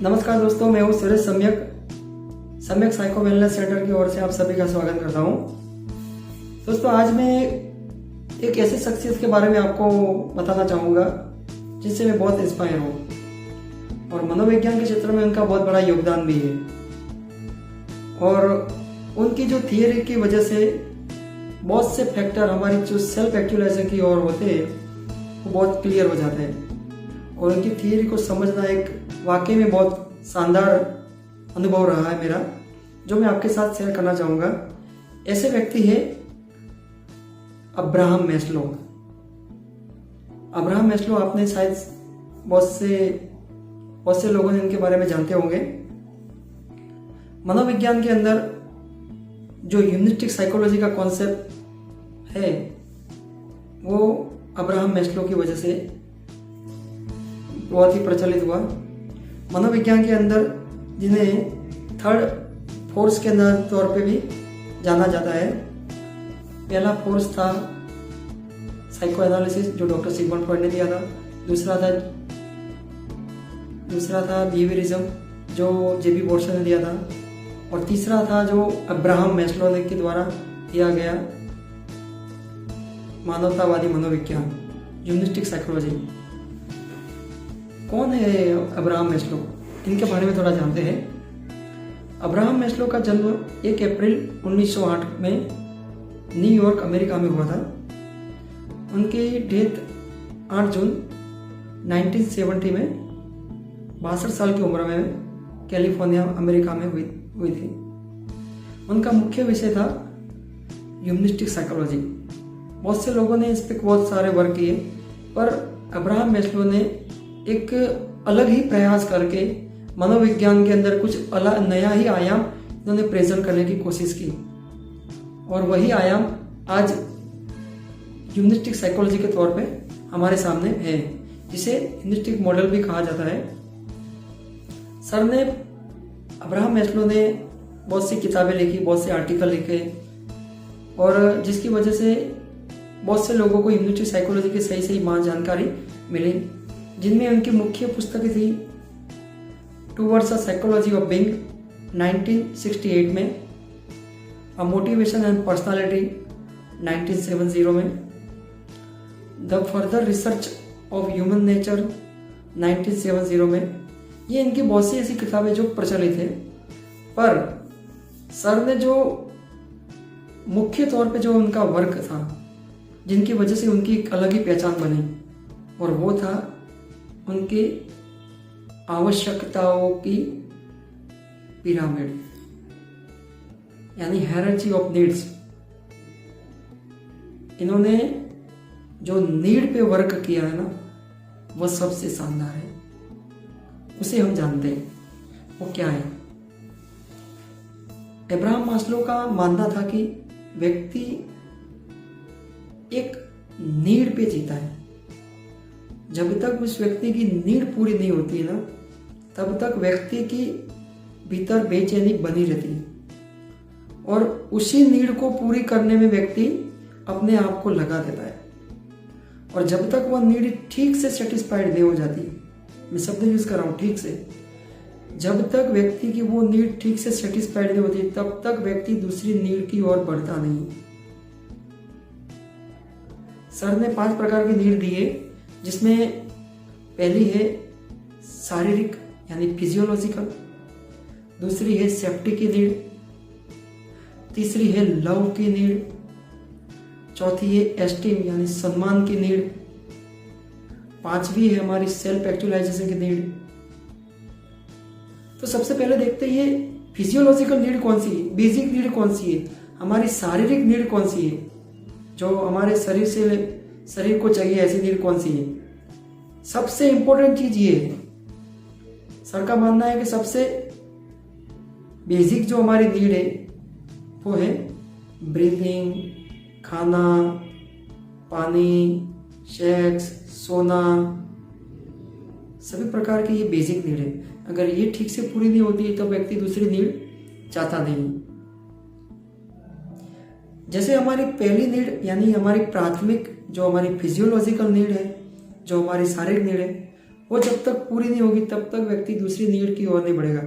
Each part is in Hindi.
नमस्कार दोस्तों, मैं हूँ सुरेश सम्यक सम्यक साइको वेलनेस सेंटर की ओर से आप सभी का स्वागत करता हूँ। दोस्तों, आज मैं एक ऐसे शख्सियत के बारे में आपको बताना चाहूँगा जिससे मैं बहुत इंस्पायर हूँ और मनोविज्ञान के क्षेत्र में उनका बहुत बड़ा योगदान भी है। और उनकी जो थियरी की वजह से बहुत से फैक्टर हमारी जो सेल्फ एक्चुअलाइजेशन की ओर होते हैं वो बहुत क्लियर हो जाते हैं। और उनकी थियरी को समझना एक वाकई में बहुत शानदार अनुभव रहा है मेरा, जो मैं आपके साथ शेयर करना चाहूँगा। ऐसे व्यक्ति है अब्राहम मैस्लो। अब्राहम मैस्लो आपने शायद बहुत से लोगों ने इनके बारे में जानते होंगे। मनोविज्ञान के अंदर जो ह्यूमनिस्टिक साइकोलॉजी का कॉन्सेप्ट है वो अब्राहम मैस्लो की वजह से बहुत ही प्रचलित हुआ। मनोविज्ञान के अंदर जिन्हें थर्ड फोर्स के तौर पे भी जाना जाता है। पहला फोर्स था साइको एनालिसिस, जो डॉक्टर सिगमंड फ्रॉइड ने दिया था। दूसरा था बिहेवियरिज्म, जो जेबी बोर्सन ने दिया था। और तीसरा था जो अब्राहम मैस्लो ने के द्वारा दिया गया मानवतावादी मनोविज्ञान, ह्यूमनिस्टिक साइकोलॉजी। कौन है अब्राहम मैस्लो? इनके बारे में थोड़ा जानते हैं। अब्राहम मैस्लो का जन्म 1 अप्रैल 1908 में न्यूयॉर्क, अमेरिका में हुआ था। उनकी डेथ 8 जून 1970 में 62 साल की उम्र में कैलिफोर्निया, अमेरिका में हुई थी। उनका मुख्य विषय था ह्यूमनिस्टिक साइकोलॉजी। बहुत से लोगों ने इस पर बहुत सारे वर्क किए, पर अब्राहम मैस्लो ने एक अलग ही प्रयास करके मनोविज्ञान के अंदर कुछ नया ही आयाम इन्होंने प्रेजेंट करने की कोशिश की। और वही आयाम आज ह्यूमनिस्टिक साइकोलॉजी के तौर पे हमारे सामने है, जिसे ह्यूमनिस्टिक मॉडल भी कहा जाता है। अब्राहम मैस्लो ने बहुत सी किताबें लिखी, बहुत से आर्टिकल लिखे, और जिसकी वजह से बहुत से लोगों को ह्यूमनिस्टिक साइकोलॉजी की सही जानकारी मिली, जिनमें उनकी मुख्य पुस्तकें थी towards a psychology of being 1968 में, अ मोटिवेशन एंड पर्सनालिटी 1970 में, the further research of human nature 1970 में। ये इनकी बहुत सी ऐसी किताबें जो प्रचलित है, पर सर ने जो मुख्य तौर पे जो उनका वर्क था, जिनकी वजह से उनकी एक अलग ही पहचान बनी, और वो था उनकी आवश्यकताओं की पिरामिड, यानी हायरार्की ऑफ नीड्स। इन्होंने जो नीड पे वर्क किया है ना, वो सबसे शानदार है। उसे हम जानते हैं, वो क्या है। अब्राहम मैस्लो का मानना था कि व्यक्ति एक नीड पे जीता है। जब तक उस व्यक्ति की नीड पूरी नहीं होती है ना, तब तक व्यक्ति की भीतर बेचैनी बनी रहती है, और उसी नीड को पूरी करने में व्यक्ति अपने आप को लगा देता है। और जब तक वह नीड ठीक से सेटिस्फाइड नहीं हो जाती, मैं शब्द यूज कर रहा हूं, ठीक से, जब तक व्यक्ति की वो नीड ठीक से सेटिस्फाइड नहीं होती, तब तक व्यक्ति दूसरी नीड की ओर बढ़ता नहीं। सर ने 5 प्रकार की नीड दी है, जिसमें पहली है शारीरिक यानी फिजियोलॉजिकल, दूसरी है सेफ्टी की नीड, तीसरी है लव की नीड, चौथी है एस्टीम यानी सम्मान की नीड, 5वीं है हमारी सेल्फ एक्चुअलाइजेशन की नीड। तो सबसे पहले देखते हैं ये फिजियोलॉजिकल नीड कौन सी है, बेसिक नीड कौन सी है, हमारी शारीरिक नीड कौन सी है, जो हमारे शरीर को चाहिए, ऐसी नीड कौन सी है। सबसे इंपॉर्टेंट चीज ये है, सर का मानना है कि सबसे बेसिक जो हमारी नीड है वो है ब्रीथिंग, खाना, पानी, सेक्स, सोना, सभी प्रकार की ये बेसिक नीड है। अगर ये ठीक से पूरी नहीं होती तो व्यक्ति दूसरी नीड चाहता नहीं। जैसे हमारी पहली नीड यानी हमारी प्राथमिक जो हमारी फिजियोलॉजिकल नीड है, जो हमारी शारीरिक नीड है, वो जब तक पूरी नहीं होगी तब तक व्यक्ति दूसरी नीड की ओर नहीं बढ़ेगा।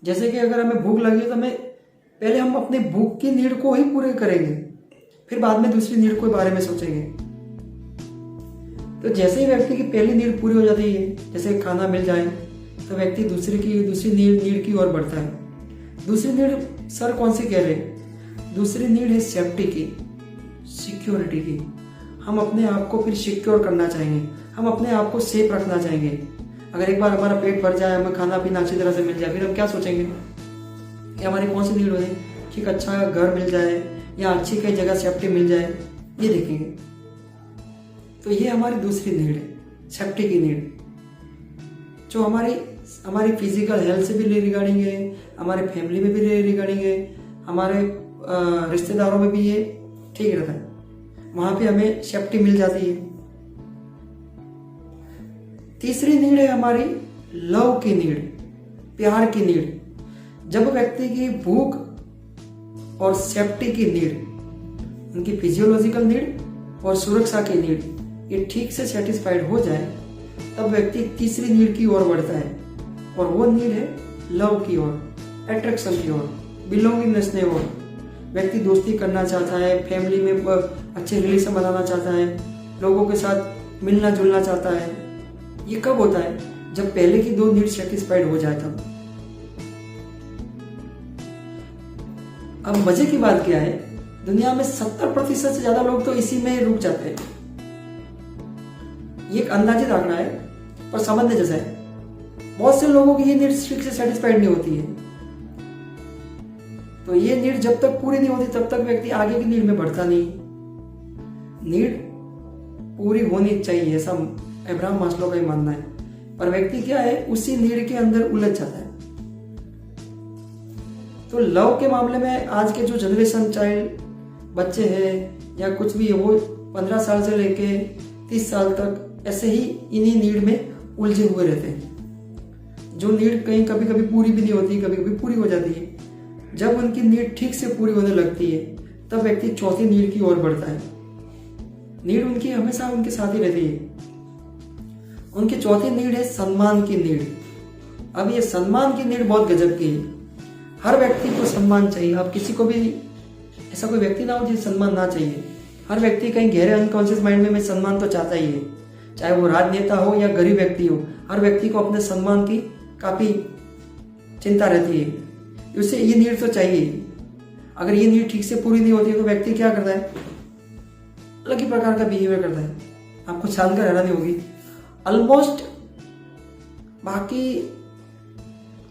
जैसे कि अगर हमें भूख लगी तो हमें पहले हम अपने भूख की नीड को ही पूरे करेंगे, फिर बाद में दूसरी नीड के बारे में सोचेंगे। तो जैसे ही व्यक्ति की पहली नीड पूरी हो जाती है, जैसे खाना मिल जाए, तो व्यक्ति दूसरी नीड की ओर बढ़ता है। दूसरी नीड सर कौन सी कह रहे हैं? दूसरी नीड है सेफ्टी की, सिक्योरिटी की। हम अपने आप को फिर सिक्योर करना चाहेंगे, हम अपने आप को सेफ रखना चाहेंगे। अगर एक बार हमारा पेट भर जाए, हमें खाना पीना अच्छी तरह से मिल जाए, फिर हम क्या सोचेंगे कि हमारी कौन सी नीड हो जाए कि एक अच्छा घर मिल जाए या अच्छी कई जगह सेफ्टी मिल जाए, ये देखेंगे। तो ये हमारी दूसरी नीड है, सेफ्टी की नीड, जो हमारी फिजिकल हेल्थ से भी रिगार्डिंग है, हमारे फैमिली में भी रिगार्डिंग है, हमारे रिश्तेदारों में भी ये ठीक रहता है, वहां पे हमें सेफ्टी मिल जाती है। तीसरी नीड है हमारी लव की नीड, प्यार की नीड। जब व्यक्ति की भूख और सेफ्टी की नीड, उनकी फिजियोलॉजिकल नीड और सुरक्षा की नीड ये ठीक से सेटिस्फाइड हो जाए, तब व्यक्ति तीसरी नीड की ओर बढ़ता है, और वो नीड है लव की ओर, अट्रैक्शन की ओर, बिलोंगिंगनेस की ओर। व्यक्ति दोस्ती करना चाहता है, फैमिली में अच्छे रिलेशन बनाना चाहता है, लोगों के साथ मिलना जुलना चाहता है। ये कब होता है? जब पहले की दो नीड सेटिस्फाइड हो जाए तब। अब मजे की बात क्या है, दुनिया में 70% से ज्यादा लोग तो इसी में रुक जाते हैं। ये एक अंदाजित आंकड़ा है पर समझने जैसा है। बहुत से लोगों की ये नीड ठीक से सेटिस्फाइड नहीं होती है, तो ये नीड जब तक पूरी नहीं होती तब तक व्यक्ति आगे की नीड में बढ़ता नहीं। नीड पूरी होनी चाहिए, ऐसा अब्राहम मास्लो का ही मानना है, पर व्यक्ति क्या है, उसी नीड के अंदर उलझ जाता है। तो लव के मामले में आज के जो जनरेशन चाइल्ड बच्चे हैं या कुछ भी है, वो 15 साल से लेके 30 साल तक ऐसे ही इन्हीं नीड में उलझे हुए रहते हैं। जो नीड कहीं कभी कभी पूरी भी नहीं होती, कभी कभी पूरी हो जाती है। जब उनकी नीड ठीक से पूरी होने लगती है तब व्यक्ति चौथी नीड की ओर बढ़ता है। नीड उनकी हमेशा उनके साथ ही रहती है। उनकी चौथी नीड है सम्मान की नीड। अब ये सम्मान की नीड बहुत गजब की है। हर व्यक्ति को सम्मान चाहिए। अब किसी को भी ऐसा कोई व्यक्ति ना हो जिसे सम्मान ना चाहिए। हर व्यक्ति कहीं गहरे अनकॉन्शियस माइंड में सम्मान तो चाहता ही है, चाहे वो राजनेता हो या गरीब व्यक्ति हो। हर व्यक्ति को अपने सम्मान की काफी चिंता रहती है, उसे ये नीड तो चाहिए। अगर ये नीड ठीक से पूरी नहीं होती तो व्यक्ति क्या करता है, अलग ही प्रकार का बिहेवियर करता है। आपको जानकर हैरानी होगी, ऑलमोस्ट बाकी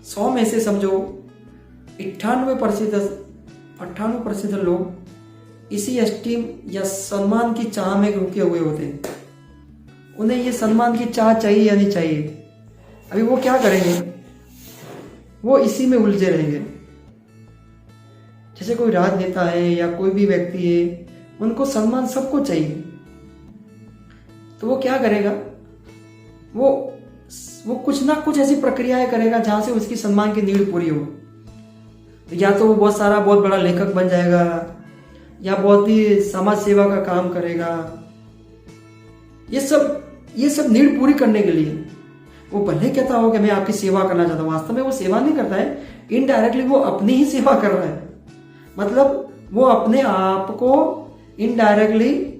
100 में से समझो 98% लोग इसी एस्टीम या सम्मान की चाह में रुके हुए होते हैं। उन्हें ये सम्मान की चाह चाहिए या नहीं चाहिए। अभी वो क्या करेंगे, वो इसी में उलझे रहेंगे। जैसे कोई राजनेता है या कोई भी व्यक्ति है, उनको सम्मान सबको चाहिए, तो वो क्या करेगा, वो कुछ ना कुछ ऐसी प्रक्रियाएं करेगा जहां से उसकी सम्मान की नीड पूरी हो। या तो वो बहुत बड़ा लेखक बन जाएगा, या बहुत ही समाज सेवा का काम करेगा। ये सब नीड पूरी करने के लिए वो भले कहता हो कि मैं आपकी सेवा करना चाहता हूं, वास्तव में वो सेवा नहीं करता है, इनडायरेक्टली वो अपनी ही सेवा कर रहा है। मतलब वो अपने आप को इनडायरेक्टली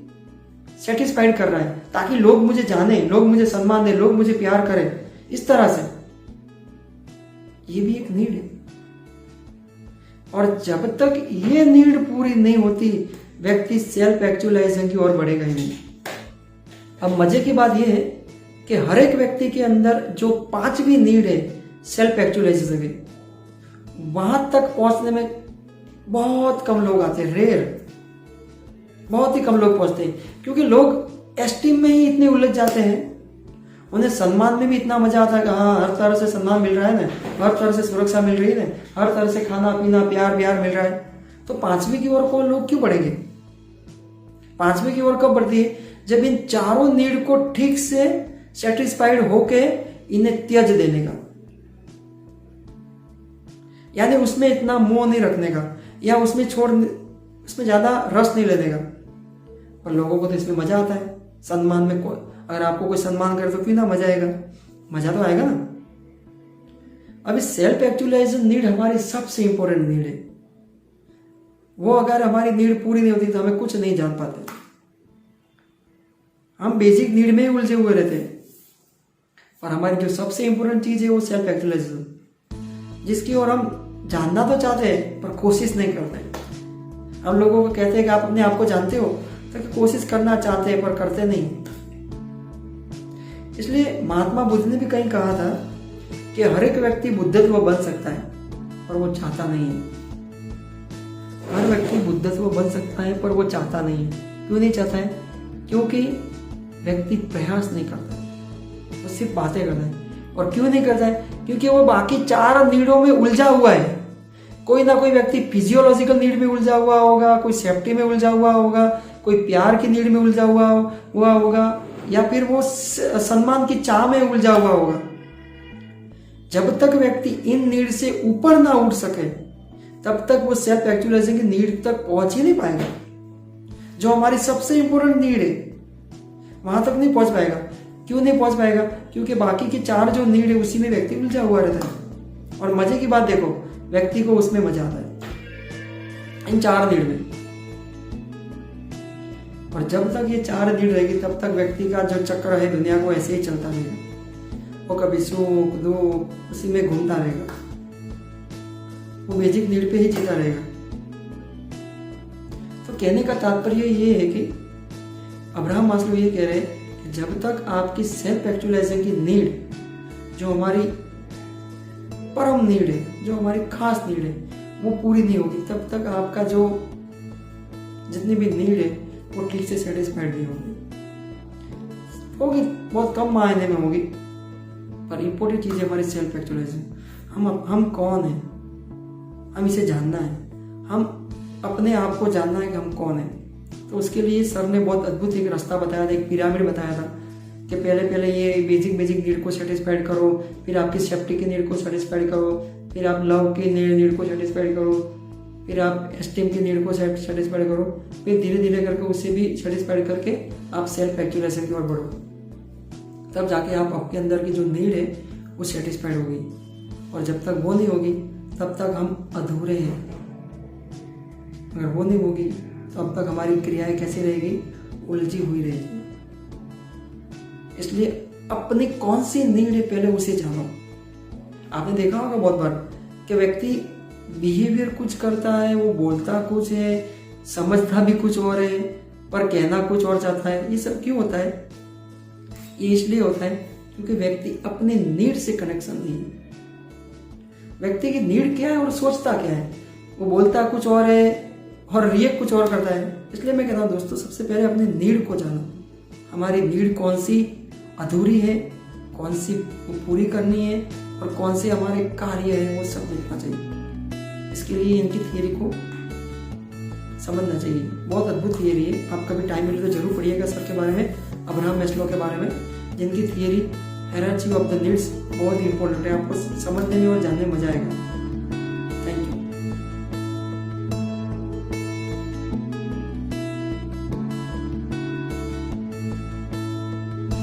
सेटिस्फाइड कर रहा है ताकि लोग मुझे जाने, लोग मुझे सम्मान दें, लोग मुझे प्यार करें, इस तरह से। ये भी एक नीड है। और जब तक ये नीड पूरी नहीं होती व्यक्ति सेल्फ एक्चुअलाइजेशन की ओर बढ़ेगा ही नहीं। अब मजे की बात यह है कि हर एक व्यक्ति के अंदर जो 5वीं नीड है सेल्फ एक्चुअलाइजेशन की, वहां तक पहुंचने में बहुत कम लोग आते हैं, रेयर, बहुत ही कम लोग पहुंचते हैं। क्योंकि लोग एस्टीम में ही इतने उलझ जाते हैं, उन्हें सम्मान में भी इतना मजा आता है कि हाँ हर तरह से सम्मान मिल रहा है ना, हर तरह से सुरक्षा मिल रही है ना, हर तरह से खाना पीना प्यार मिल रहा है, तो 5वीं की ओर को लोग क्यों बढ़ेंगे। 5वीं की ओर कब बढ़ती है, जब इन चारों नीड को ठीक से सेटिस्फाइड होके इन्हें त्याज देने का, यानी उसमें इतना मोह नहीं रखने का, या उसमें ज्यादा रस नहीं लेने का। पर लोगों को तो इसमें मजा आता है, सम्मान में। अगर आपको कोई सम्मान करे तो क्यों ना मजा आएगा। मजा तो आएगा ना। अब इस सेल्फ एक्चुअलाइजेशन नीड हमारी सबसे इंपॉर्टेंट नीड है। वो अगर हमारी नीड पूरी नहीं होती तो हमें कुछ नहीं जान पाते। हम बेसिक नीड में ही उलझे हुए रहते हैं। और हमारी जो सबसे इंपॉर्टेंट चीज है वो सेल्फ एक्चुअलाइजेशन, जिसकी ओर हम जानना तो चाहते हैं पर कोशिश नहीं करते। हम लोगों को कहते हैं कि आप अपने आप को जानते हो, तो कोशिश करना चाहते हैं पर करते नहीं। इसलिए महात्मा बुद्ध ने भी कहीं कहा था कि हर एक व्यक्ति बुद्धत्व बन सकता है पर वो चाहता नहीं है। हर व्यक्ति बुद्धत्व बन सकता है पर वो चाहता नहीं है। क्यों नहीं चाहता है? क्योंकि व्यक्ति प्रयास नहीं करता है, वो सिर्फ बातें करता है। और क्यों नहीं करता है? क्योंकि वो बाकी 4 नीडों में उलझा हुआ है। कोई ना कोई व्यक्ति फिजियोलॉजिकल नीड में उलझा हुआ होगा, कोई सेफ्टी में उलझा हुआ होगा, कोई प्यार की नीड में उलझा हुआ होगा, या फिर वो सम्मान की चाह में उलझा हुआ होगा। जब तक व्यक्ति इन नीड से ऊपर ना उठ सके तब तक वो सेल्फ एक्चुअलाइजेशन की नीड तक पहुंच ही नहीं पाएगा। जो हमारी सबसे इंपॉर्टेंट नीड है वहां तक नहीं पहुंच पाएगा। क्यों नहीं पहुंच पाएगा? क्योंकि बाकी की 4 जो नीड है उसी में व्यक्ति उलझा हुआ रहता है। और मजे की बात देखो, व्यक्ति को उसमें मजा आता है, इन 4 नीड में। और जब तक ये 4 नीड रहेगी तब तक व्यक्ति का जो चक्र है दुनिया को ऐसे ही चलता रहेगा। वो कभी सुख दुख उसी में घूमता रहेगा, वो बेसिक नीड पे ही जीता रहेगा। तो कहने का तात्पर्य ये है कि अब्राहम मास्लो ये कह रहे हैं कि जब तक आपकी सेल्फ एक्चुअलाइजेशन की नीड, जो हमारी परम नीड है, जो हमारी खास नीड है, वो पूरी नहीं होगी तब तक आपका जो जितनी भी नीड है वो ठीक से सेटिस्फाइड नहीं होगी, बहुत कम मायने में होगी। पर इंपॉर्टेंट चीज है हमारी सेल्फ एक्चुअलाइजेशन। हम कौन है, हम इसे जानना है। हम अपने आप को जानना है कि हम कौन है। तो उसके लिए सर ने बहुत अद्भुत एक रास्ता बताया था, एक पिरामिड बताया था कि पहले ये बेसिक नीड को सेटिस्फाइड करो, फिर आपकी सेफ्टी की नीड को सेटिस्फाइड करो, फिर आप लव की नीड को सेटिस्फाइड करो, फिर आप एस्टीम की नीड को सेटिस्फाइड करो, फिर धीरे धीरे करके उसे भी सेटिस्फाइड करके आप सेल्फ एक्चुअलाइजेशन की ओर बढ़ो। तब जाके आप आपके अंदर की जो नीड है वो सेटिस्फाइड होगी। और जब तक वो नहीं होगी तब तक हम अधूरे हैं। अगर वो नहीं होगी तो अब तक हमारी क्रियाएं कैसी रहेगी? उलझी हुई रहेगी। इसलिए अपनी कौन सी नीड है पहले उसे जानो। आपने देखा होगा बहुत बार कि व्यक्ति बिहेवियर कुछ करता है, वो बोलता कुछ है, समझता भी कुछ और है, पर कहना कुछ और चाहता है। ये सब क्यों होता है? ये इसलिए होता है क्योंकि व्यक्ति अपने नीड से कनेक्शन नहीं है। व्यक्ति की नीड क्या है और सोचता क्या है? वो बोलता कुछ और है और रिएक्ट कुछ और करता है। इसलिए मैं कहता हूँ दोस्तों, सबसे पहले अपने नीड को जानो। हमारी नीड कौन सी अधूरी है, कौन सी पूरी करनी है, और कौन से हमारे कार्य है, वो सब देखना चाहिए। इसके लिए इनकी थियरी को समझना चाहिए। बहुत अद्भुत थियरी है। आप कभी टाइम मिले तो जरूर पढ़िएगा सर के बारे में, अब्राहम मैस्लो के बारे में, जिनकी theory hierarchy of the needs बहुत ही इंपॉर्टेंट है। आपको समझने में और जानने में मजा आएगा।